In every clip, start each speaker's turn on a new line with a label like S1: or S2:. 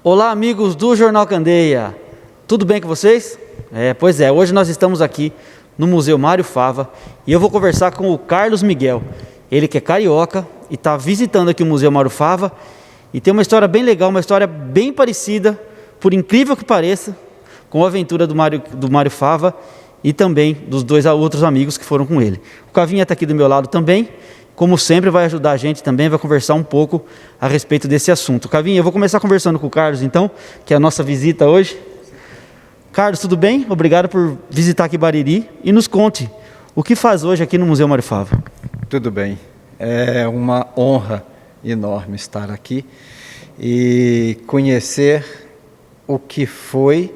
S1: Olá, amigos do Jornal Candeia, tudo bem com vocês? Pois é, hoje nós estamos aqui no Museu Mário Fava e eu vou conversar com o Carlos Miguel, ele que é carioca e está visitando aqui o Museu Mário Fava e tem uma história bem legal, uma história bem parecida, por incrível que pareça, com a aventura do Mário Fava e também dos dois outros amigos que foram com ele. O Cavinha está aqui do meu lado também, como sempre vai ajudar a gente também, vai conversar um pouco a respeito desse assunto. Cavinha, eu vou começar conversando com o Carlos então, que é a nossa visita hoje. Carlos, tudo bem? Obrigado por visitar aqui Bariri e nos conte o que faz hoje aqui no Museu Mário Fava.
S2: Tudo bem, é uma honra enorme estar aqui e conhecer o que foi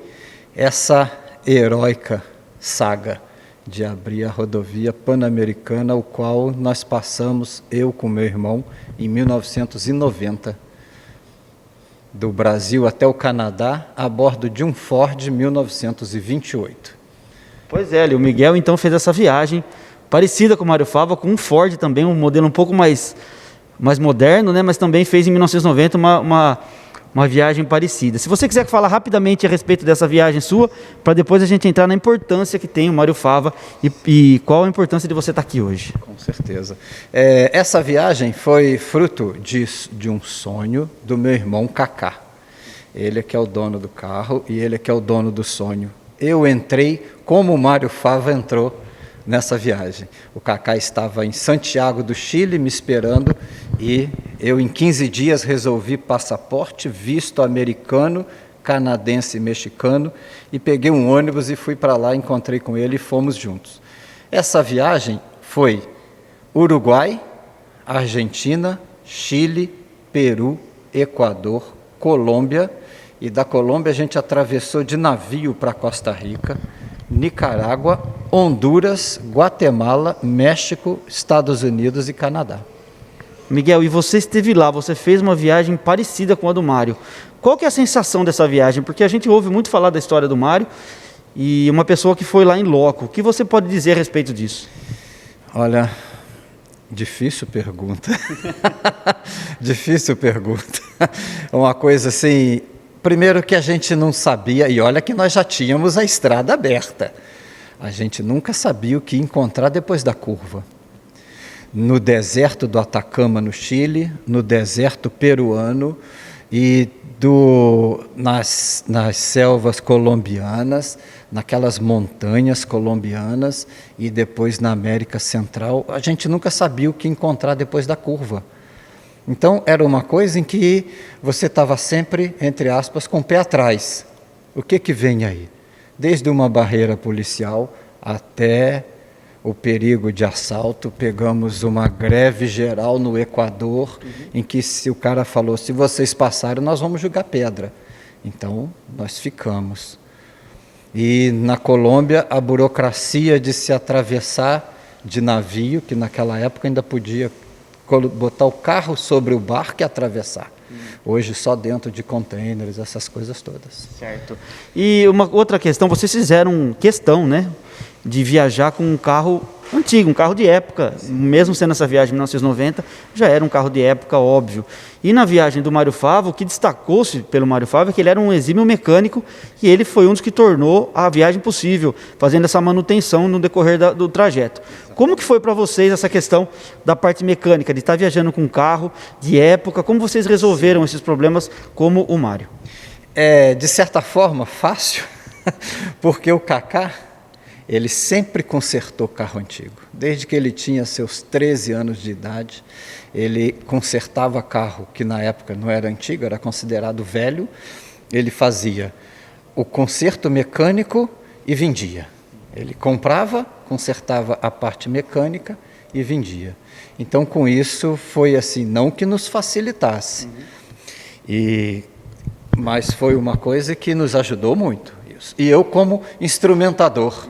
S2: essa heróica saga de abrir a rodovia Pan-Americana, o qual nós passamos, eu com meu irmão, em 1990, do Brasil até o Canadá, a bordo de um Ford 1928.
S1: Pois é, o Miguel então fez essa viagem parecida com o Mário Fava, com um Ford também, um modelo um pouco mais moderno, né? Mas também fez em 1990 uma viagem parecida. Se você quiser falar rapidamente a respeito dessa viagem sua, para depois a gente entrar na importância que tem o Mário Fava e qual a importância de você estar aqui hoje.
S2: Com certeza. Essa viagem foi fruto de um sonho do meu irmão Cacá. Ele é que é o dono do carro e ele é que é o dono do sonho. Eu entrei como o Mário Fava entrou nessa viagem. O Cacá estava em Santiago do Chile me esperando e eu em 15 dias resolvi passaporte, visto americano, canadense e mexicano e peguei um ônibus e fui para lá, encontrei com ele e fomos juntos. Essa viagem foi Uruguai, Argentina, Chile, Peru, Equador, Colômbia e da Colômbia a gente atravessou de navio para Costa Rica, Nicarágua, Honduras, Guatemala, México, Estados Unidos e Canadá.
S1: Miguel, e você esteve lá, você fez uma viagem parecida com a do Mário. Qual que é a sensação dessa viagem? Porque a gente ouve muito falar da história do Mário e uma pessoa que foi lá em loco. O que você pode dizer a respeito disso?
S2: Olha, difícil pergunta. Difícil pergunta. Uma coisa assim, primeiro que a gente não sabia, e olha que nós já tínhamos a estrada aberta. A gente nunca sabia o que encontrar depois da curva. No deserto do Atacama, no Chile, no deserto peruano e nas selvas colombianas, naquelas montanhas colombianas e depois na América Central, a gente nunca sabia o que encontrar depois da curva. Então, era uma coisa em que você estava sempre, entre aspas, com o pé atrás. O que vem aí? Desde uma barreira policial até o perigo de assalto, pegamos uma greve geral no Equador, em que se o cara falou, se vocês passarem, nós vamos jogar pedra. Então, nós ficamos. E na Colômbia, a burocracia de se atravessar de navio, que naquela época ainda podia botar o carro sobre o barco e atravessar. Hoje só dentro de containers, essas coisas todas.
S1: Certo. E uma outra questão, vocês fizeram questão, né, de viajar com um carro antigo, um carro de época, mesmo sendo essa viagem de 1990, já era um carro de época, óbvio. E na viagem do Mário Fava, o que destacou-se pelo Mário Fava é que ele era um exímio mecânico e ele foi um dos que tornou a viagem possível, fazendo essa manutenção no decorrer do trajeto. Como que foi para vocês essa questão da parte mecânica, de estar viajando com um carro de época, como vocês resolveram esses problemas como o Mário?
S2: De certa forma, fácil, porque o Cacá, ele sempre consertou carro antigo. Desde que ele tinha seus 13 anos de idade, ele consertava carro que na época não era antigo, era considerado velho. Ele fazia o conserto mecânico e vendia. Ele comprava, consertava a parte mecânica e vendia. Então, com isso, foi assim, não que nos facilitasse, mas foi uma coisa que nos ajudou muito. Isso. E eu como instrumentador,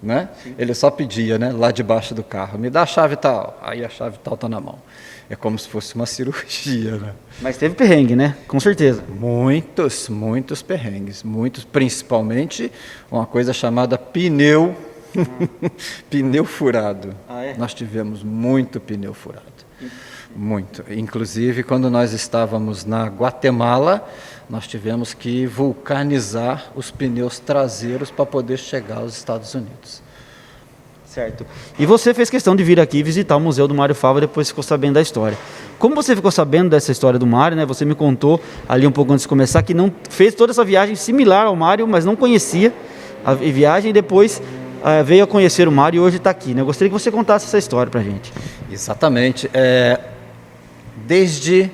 S2: né? Ele só pedia, né, lá debaixo do carro, me dá a chave tal, aí a chave tal está na mão. É como se fosse uma cirurgia, né?
S1: Mas teve perrengue, né? Com certeza.
S2: Muitos perrengues, principalmente uma coisa chamada pneu, pneu furado.
S1: Ah, é?
S2: Nós tivemos muito pneu furado. Muito. Inclusive, quando nós estávamos na Guatemala, nós tivemos que vulcanizar os pneus traseiros para poder chegar aos Estados Unidos.
S1: Certo. E você fez questão de vir aqui visitar o Museu do Mário Fava, depois ficou sabendo da história. Como você ficou sabendo dessa história do Mário, né? Você me contou ali um pouco antes de começar que não fez toda essa viagem similar ao Mário, mas não conhecia a viagem e depois veio a conhecer o Mário e hoje está aqui, né? Eu gostaria que você contasse essa história para a gente.
S2: Exatamente. Desde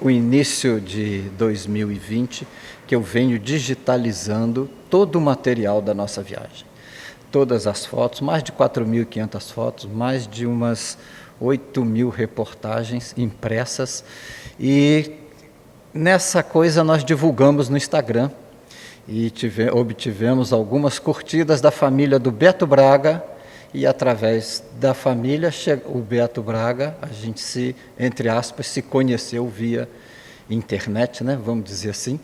S2: o início de 2020 que eu venho digitalizando todo o material da nossa viagem. Todas as fotos, mais de 4.500 fotos, mais de umas 8.000 reportagens impressas. E nessa coisa nós divulgamos no Instagram e obtivemos algumas curtidas da família do Beto Braga. E através da família, o Beto Braga, a gente se, entre aspas, se conheceu via internet, né? Vamos dizer assim.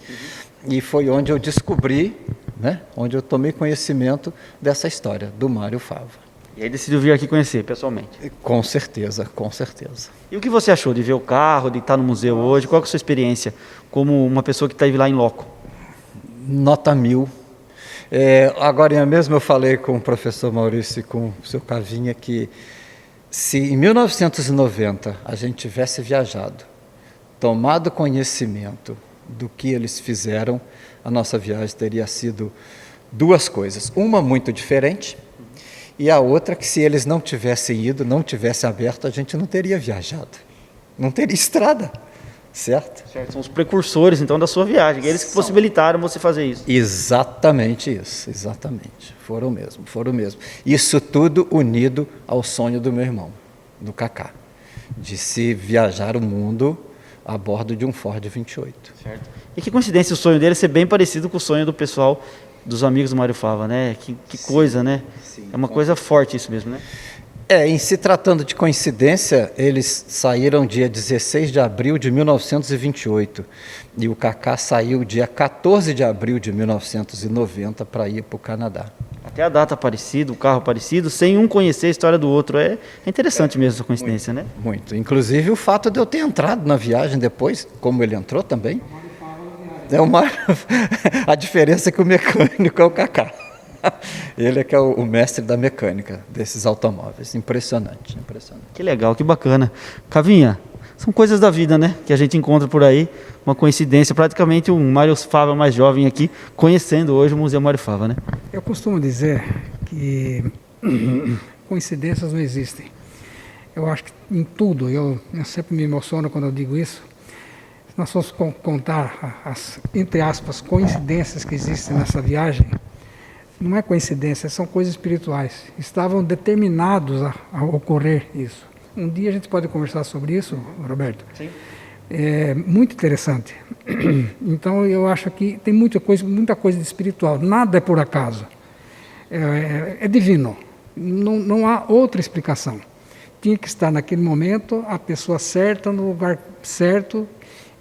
S2: E foi onde eu descobri, né? Onde eu tomei conhecimento dessa história do Mário Fava.
S1: E aí decidiu vir aqui conhecer pessoalmente?
S2: Com certeza, com certeza.
S1: E o que você achou de ver o carro, de estar no museu hoje? Qual é a sua experiência como uma pessoa que esteve lá em loco?
S2: Nota 1000. Agora mesmo eu falei com o professor Maurício e com o seu Cavinha que se em 1990 a gente tivesse viajado, tomado conhecimento do que eles fizeram, a nossa viagem teria sido duas coisas. Uma muito diferente e a outra que se eles não tivessem ido, não tivessem aberto, a gente não teria viajado. Não teria estrada. Certo?
S1: São os precursores, então, da sua viagem. Eles que possibilitaram você fazer isso.
S2: Exatamente isso, exatamente. Foram mesmo. Isso tudo unido ao sonho do meu irmão, do Cacá, de se viajar o mundo a bordo de um Ford 28. Certo.
S1: E que coincidência o sonho dele ser bem parecido com o sonho do pessoal, dos amigos do Mário Fava, né? Que coisa, né? Sim, é uma coisa forte isso mesmo, né?
S2: Em se tratando de coincidência, eles saíram dia 16 de abril de 1928 e o Cacá saiu dia 14 de abril de 1990 para ir para o Canadá.
S1: Até a data parecida, o carro parecido, sem um conhecer a história do outro. É interessante mesmo essa coincidência,
S2: muito,
S1: né?
S2: Muito. Inclusive o fato de eu ter entrado na viagem depois, como ele entrou também. A diferença é que o mecânico é o Cacá. Ele é que é o mestre da mecânica desses automóveis. Impressionante.
S1: Que legal, que bacana. Cavinha, são coisas da vida, né? Que a gente encontra por aí. Uma coincidência, praticamente um Mário Fava mais jovem aqui, conhecendo hoje o Museu Mário Fava, né?
S3: Eu costumo dizer que coincidências não existem. Eu acho que em tudo, eu sempre me emociono quando eu digo isso. Se nós formos contar as, entre aspas, coincidências que existem nessa viagem, não é coincidência, são coisas espirituais. Estavam determinados a ocorrer isso. Um dia a gente pode conversar sobre isso, Roberto. Sim. É muito interessante. Então eu acho que tem muita coisa de espiritual. Nada é por acaso. É divino. Não há outra explicação. Tinha que estar naquele momento a pessoa certa, no lugar certo,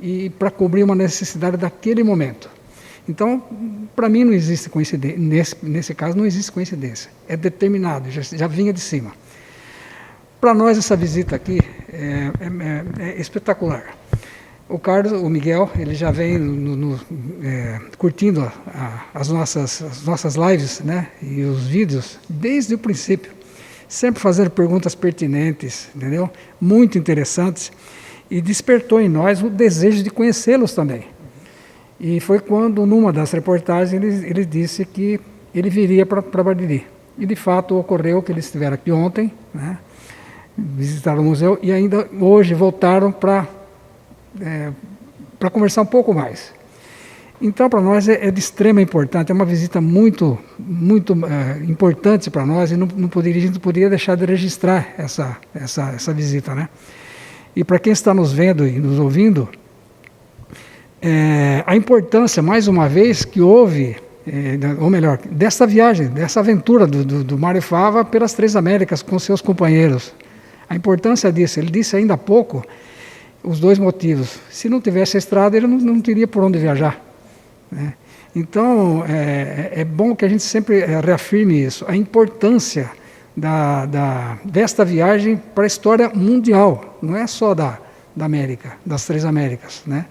S3: e para cobrir uma necessidade daquele momento. Então, para mim não existe coincidência, nesse caso não existe coincidência, é determinado, já vinha de cima. Para nós essa visita aqui é espetacular. O Carlos, o Miguel, ele já vem curtindo as nossas lives, né, e os vídeos desde o princípio, sempre fazendo perguntas pertinentes, entendeu? Muito interessantes, e despertou em nós o desejo de conhecê-los também. E foi quando, numa das reportagens, ele disse que ele viria para Bariri. E, de fato, ocorreu que eles estiveram aqui ontem, né, visitaram o museu, e ainda hoje voltaram para conversar um pouco mais. Então, para nós é de extrema importância, é uma visita muito importante para nós, e a gente não poderia deixar de registrar essa visita, né? E para quem está nos vendo e nos ouvindo, a importância, mais uma vez, que houve, ou melhor, dessa viagem, dessa aventura do Mário Fava pelas Três Américas com seus companheiros. A importância disso, ele disse ainda há pouco os dois motivos. Se não tivesse a estrada, ele não teria por onde viajar, né? Então, é bom que a gente sempre reafirme isso, a importância desta viagem para a história mundial, não é só da América, das 3 Américas, né?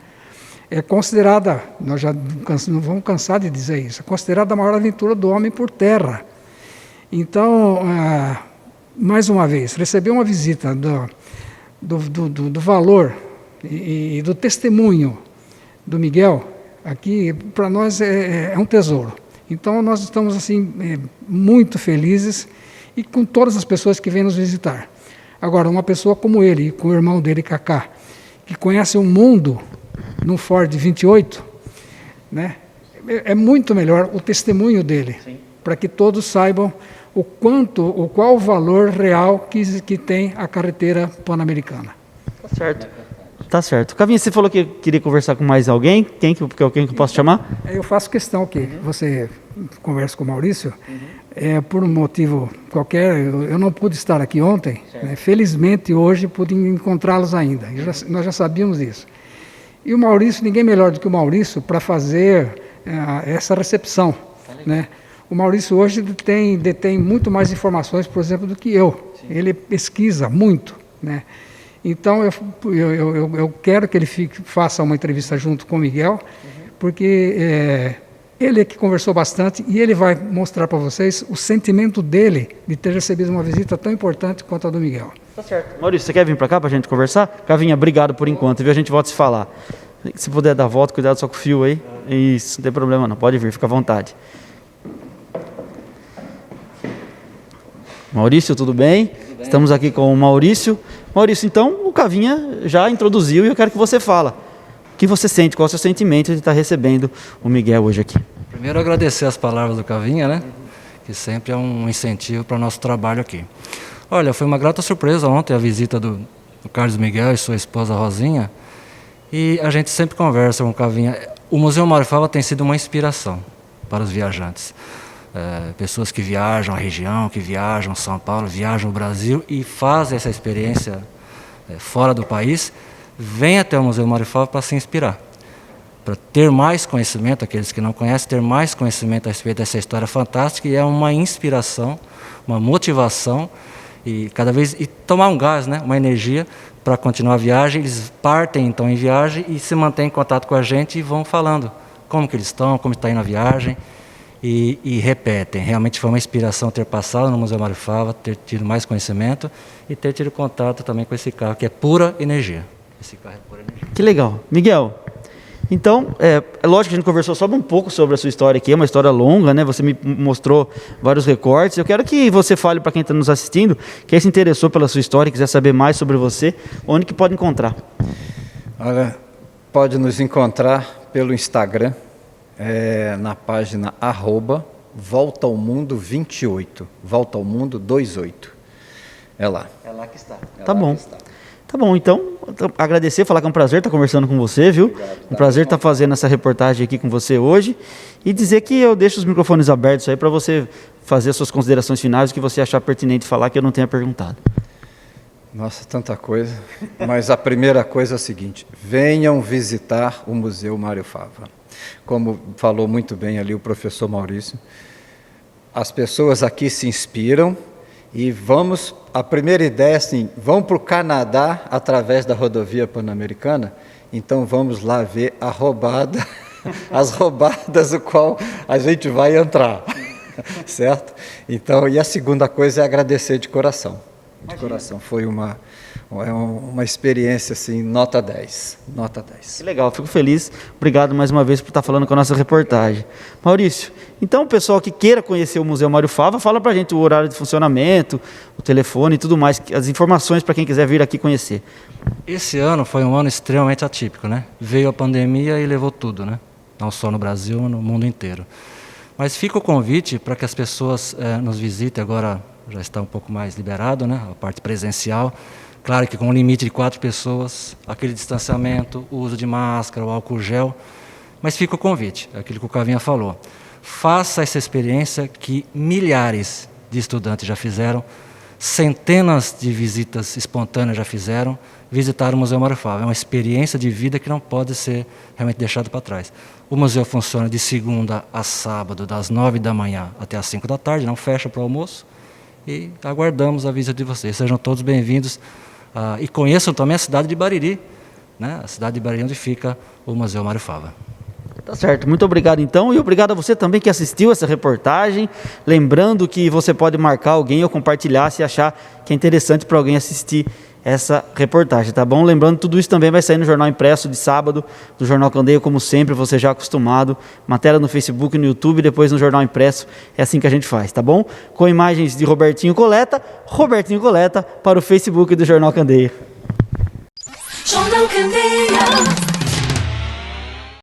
S3: É considerada, nós já não vamos cansar de dizer isso, é considerada a maior aventura do homem por terra. Então, mais uma vez, receber uma visita do valor e do testemunho do Miguel, aqui, para nós é um tesouro. Então, nós estamos assim muito felizes e com todas as pessoas que vêm nos visitar. Agora, uma pessoa como ele, com o irmão dele, Cacá, que conhece o mundo num Ford 28, né, é muito melhor o testemunho dele, para que todos saibam qual o valor real que tem a carretera pan-americana.
S1: Tá certo. Tá certo. Cavinha, você falou que queria conversar com mais alguém. Quem que eu posso chamar?
S3: Eu faço questão que você converse com o Maurício. Por um motivo qualquer, eu não pude estar aqui ontem. Né? Felizmente, hoje, pude encontrá-los ainda. Nós já sabíamos disso. E o Maurício, ninguém melhor do que o Maurício para fazer essa recepção. Né? O Maurício hoje detém muito mais informações, por exemplo, do que eu. Sim. Ele pesquisa muito, né? Então, eu quero que ele faça uma entrevista junto com o Miguel, porque ele é que conversou bastante e ele vai mostrar para vocês o sentimento dele de ter recebido uma visita tão importante quanto a do Miguel.
S1: Tá certo. Maurício, você quer vir para cá para a gente conversar? Cavinha, obrigado por enquanto, viu? A gente volta a se falar. Se puder dar a volta, cuidado só com o fio aí. Isso, não tem problema não, pode vir, fica à vontade. Maurício, tudo bem? Estamos aqui com o Maurício. Maurício, então, o Cavinha já introduziu e eu quero que você fale. O que você sente, qual é o seu sentimento de estar recebendo o Miguel hoje aqui?
S4: Primeiro, agradecer as palavras do Cavinha, né? Que sempre é um incentivo para o nosso trabalho aqui. Olha, foi uma grata surpresa ontem a visita do Carlos Miguel e sua esposa Rosinha. E a gente sempre conversa com o Cavinha. O Museu Mário Fava tem sido uma inspiração para os viajantes. Pessoas que viajam a região, que viajam São Paulo, viajam o Brasil e fazem essa experiência fora do país, vêm até o Museu Mário Fava para se inspirar, para ter mais conhecimento, aqueles que não conhecem, ter mais conhecimento a respeito dessa história fantástica, e é uma inspiração, uma motivação, e cada vez tomar um gás, né, uma energia para continuar a viagem. Eles partem então em viagem e se mantêm em contato com a gente e vão falando como que eles estão, como está indo a viagem. E repetem. Realmente foi uma inspiração ter passado no Museu Mário Fava, ter tido mais conhecimento e ter tido contato também com esse carro, que é pura energia. Esse carro é pura energia.
S1: Que legal. Miguel, então, é lógico que a gente conversou só um pouco sobre a sua história aqui, é uma história longa, né? Você me mostrou vários recortes. Eu quero que você fale para quem está nos assistindo, quem se interessou pela sua história, quiser saber mais sobre você, onde que pode encontrar?
S2: Olha, pode nos encontrar pelo Instagram, na página @voltaaomundo28, Volta ao Mundo 28. É lá.
S1: É lá que está. Tá bom. Tá bom, então, agradecer, falar que é um prazer estar conversando com você, viu?
S2: Obrigado,
S1: um prazer estar fazendo essa reportagem aqui com você hoje e dizer que eu deixo os microfones abertos aí para você fazer as suas considerações finais, o que você achar pertinente falar que eu não tenha perguntado.
S2: Nossa, tanta coisa. Mas a primeira coisa é a seguinte: venham visitar o Museu Mário Fava. Como falou muito bem ali o professor Maurício, as pessoas aqui se inspiram e a primeira ideia é assim, vão para o Canadá através da rodovia Pan-Americana, então vamos lá ver as roubadas do qual a gente vai entrar, certo? Então, e a segunda coisa é agradecer de coração. De coração, foi uma experiência assim, nota 10.
S1: Que legal, fico feliz. Obrigado mais uma vez por estar falando com a nossa reportagem. Maurício, então o pessoal que queira conhecer o Museu Mário Fava, fala pra gente o horário de funcionamento, o telefone e tudo mais, as informações para quem quiser vir aqui conhecer.
S4: Esse ano foi um ano extremamente atípico, né? Veio a pandemia e levou tudo, né? Não só no Brasil, no mundo inteiro. Mas fica o convite para que as pessoas nos visitem agora. Já está um pouco mais liberado, né? A parte presencial. Claro que com um limite de 4 pessoas, aquele distanciamento, o uso de máscara, o álcool gel. Mas fica o convite, aquilo que o Cavinha falou. Faça essa experiência que milhares de estudantes já fizeram, centenas de visitas espontâneas já fizeram, visitar o Museu Mário Fava. É uma experiência de vida que não pode ser realmente deixada para trás. O museu funciona de segunda a sábado, das 9 da manhã até as 5 da tarde, não fecha para o almoço. e aguardamos a visita de vocês. Sejam todos bem-vindos e conheçam também a cidade de Bariri, né? A cidade de Bariri onde fica o Museu Mário Fava.
S1: Tá certo, muito obrigado então, e obrigado a você também que assistiu essa reportagem. Lembrando que você pode marcar alguém ou compartilhar se achar que é interessante para alguém assistir essa reportagem, tá bom? Lembrando, tudo isso também vai sair no Jornal Impresso de sábado, do Jornal Candeia, como sempre, você já acostumado. Matéria no Facebook, no YouTube, depois no Jornal Impresso. É assim que a gente faz, tá bom? Com imagens de Robertinho Coleta para o Facebook do Jornal Candeia.
S5: Jornal Candeia.